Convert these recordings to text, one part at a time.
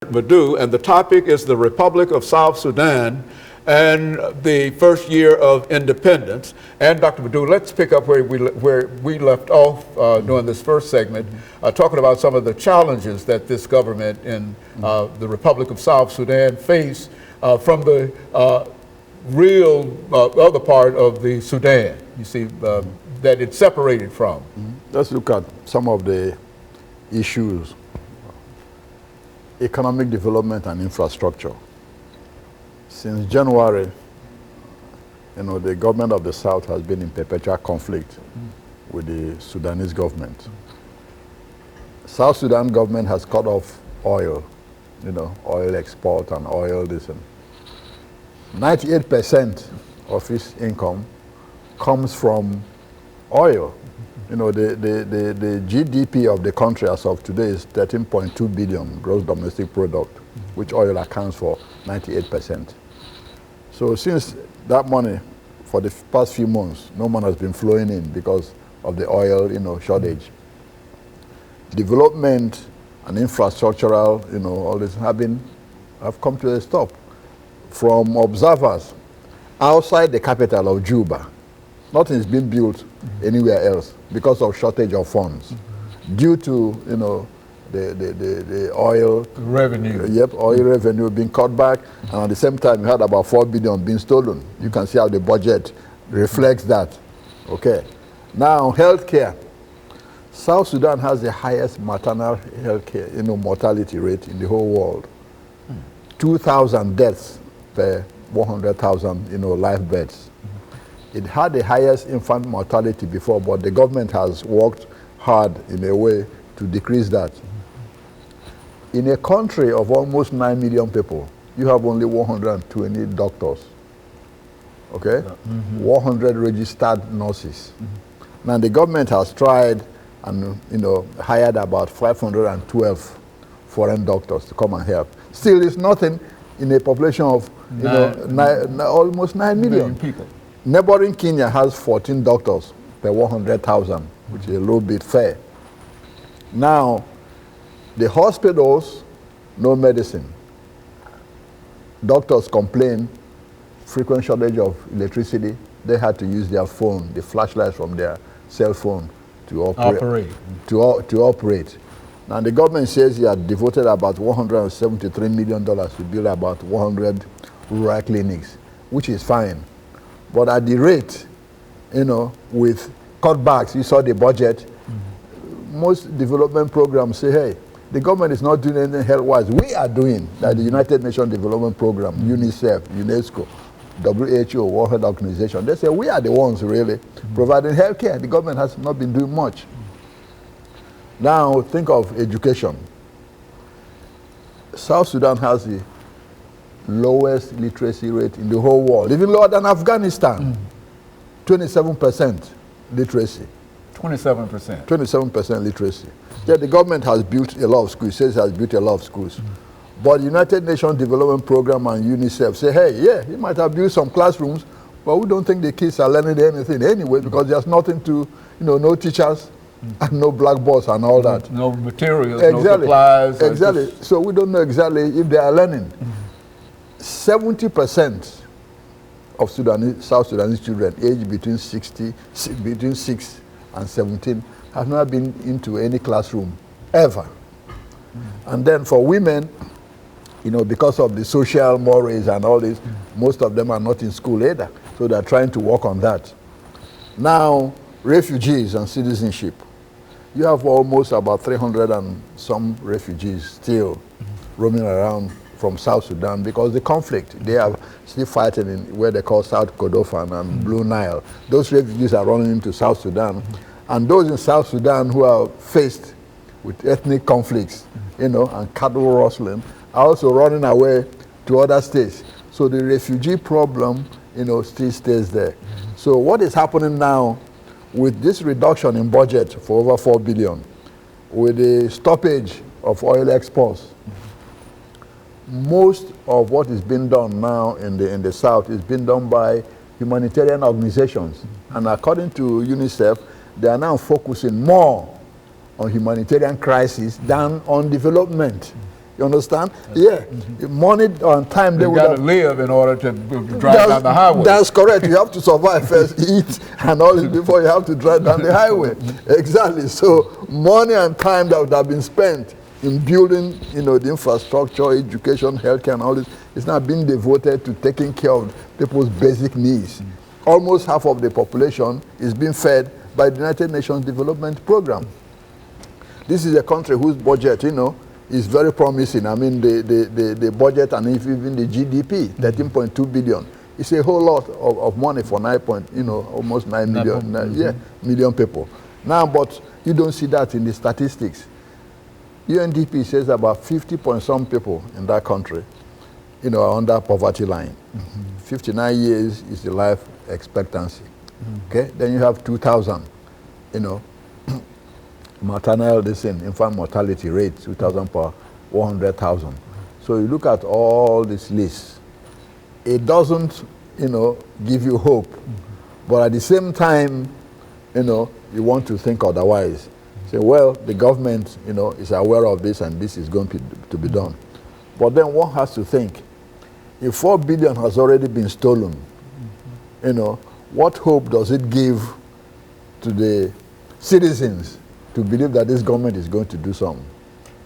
LMadu, and the topic is the Republic of South Sudan and the first year of independence. And Dr. Madu, let's pick up where we left off during this first segment, talking about some of the challenges that this government in the Republic of South Sudan face from the real other part of the Sudan, you see, that it's separated from. Let's look at some of the issues. Economic development and infrastructure. Since January, the government of the South has been in perpetual conflict with the Sudanese government. South Sudan government has cut off oil, oil export and oil this. 98% of its income comes from oil. The GDP of the country as of today is 13.2 billion gross domestic product, which oil accounts for 98%. So since that money, for the past few months, no money has been flowing in because of the oil, shortage. Development and infrastructural, all this have come to a stop. From observers outside the capital of Juba, nothing is being built anywhere else because of shortage of funds, due to the oil revenue. Oil revenue being cut back, and at the same time you had about 4 billion being stolen. You can see how the budget reflects that. Okay, now healthcare. South Sudan has the highest maternal healthcare mortality rate in the whole world. 2,000 deaths per 100,000 live births. It had the highest infant mortality before, but the government has worked hard in a way to decrease that. In a country of almost 9 million people, you have only 120 doctors, okay? 100 registered nurses. Now the government has tried and hired about 512 foreign doctors to come and help. Still, it's nothing in a population of almost 9 million people. Neighboring Kenya has 14 doctors per 100,000, which is a little bit fair. Now, the hospitals, no medicine. Doctors complain, frequent shortage of electricity. They had to use their phone, the flashlights from their cell phone to operate. To operate. Now, the government says he had devoted about $173 million to build about 100 rural clinics, which is fine. But at the rate, with cutbacks, you saw the budget, most development programs say, hey, the government is not doing anything health-wise. We are doing, like the United Nations Development Program, UNICEF, UNESCO, WHO, World Health Organization. They say we are the ones really providing health care. The government has not been doing much. Now, think of education. South Sudan has the lowest literacy rate in the whole world, even lower than Afghanistan. 27% literacy. 27%. 27% literacy. Yeah, the government has built a lot of schools, says it has built a lot of schools. But the United Nations Development Program and UNICEF say, hey, yeah, you might have built some classrooms, but we don't think the kids are learning anything anyway because there's nothing to, no teachers and no blackboards and all that. No materials, no supplies. Exactly. So we don't know exactly if they are learning. 70% of South Sudanese children aged between 6 and 17 have not been into any classroom ever. And then for women, because of the social mores and all this, most of them are not in school either. So they're trying to work on that. Now, refugees and citizenship. You have almost about 300 and some refugees still roaming around from South Sudan because the conflict, they are still fighting in where they call South Kordofan and Blue Nile. Those refugees are running into South Sudan. And those in South Sudan who are faced with ethnic conflicts, and cattle rustling, are also running away to other states. So the refugee problem, still stays there. So what is happening now with this reduction in budget for over 4 billion, with the stoppage of oil exports, most of what is being done now in the South is being done by humanitarian organizations. And according to UNICEF, they are now focusing more on humanitarian crisis than on development. You understand? Yeah. Money and time they You've would got have. to live in order to drive down the highway. That's correct. You have to survive first, eat, and all this before you have to drive down the highway. Exactly. So money and time that would have been spent in building, the infrastructure, education, healthcare, and all this is now being devoted to taking care of people's basic needs. Almost half of the population is being fed by the United Nations Development Program. This is a country whose budget, is very promising. I mean, the budget and even the GDP, 13.2 billion. It's a whole lot of money for almost 9 million, million people. Now, but you don't see that in the statistics. UNDP says about 50 point some people in that country, are under poverty line. 59 years is the life expectancy. Okay, then you have 2,000, maternal infant mortality rate, 2,000 per 100,000. So you look at all these lists, it doesn't, give you hope. But at the same time, you want to think otherwise. Say, well, the government, is aware of this and this is going to be done. But then one has to think, if 4 billion has already been stolen, what hope does it give to the citizens to believe that this government is going to do something?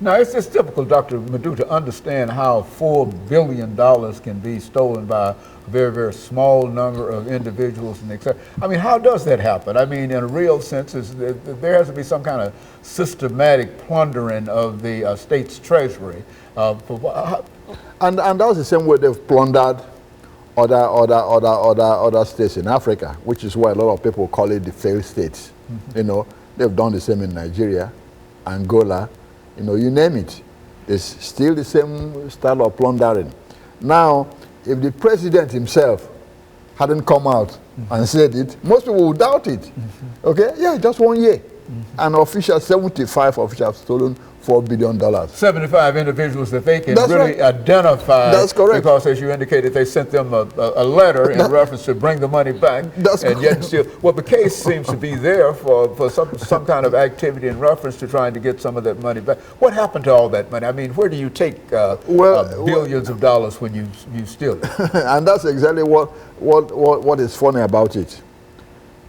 Now, it's just difficult, Dr. LMadu, to understand how $4 billion can be stolen by a very, very small number of individuals and etc. I mean, how does that happen? I mean, in a real sense, there has to be some kind of systematic plundering of the state's treasury. And that's the same way they've plundered other states in Africa, which is why a lot of people call it the failed states. They've done the same in Nigeria, Angola, you name it. It's still the same style of plundering. Now, if the president himself hadn't come out and said it, most people would doubt it. Okay? Yeah, just 1 year. An official, 75 officials have stolen $4 billion. 75 individuals that they can That's really right. identify. That's correct. Because, as you indicated, they sent them a letter in reference to bring the money back. That's and yet still, well, the case seems to be there for some kind of activity in reference to trying to get some of that money back. What happened to all that money? I mean, where do you take billions of dollars when you steal it? And that's exactly what is funny about it.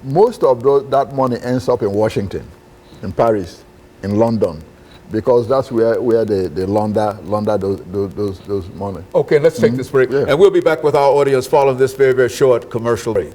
Most of that money ends up in Washington, in Paris, in London, because that's where they launder those money. Okay, let's take this break. Yeah. And we'll be back with our audience following this very, very short commercial break.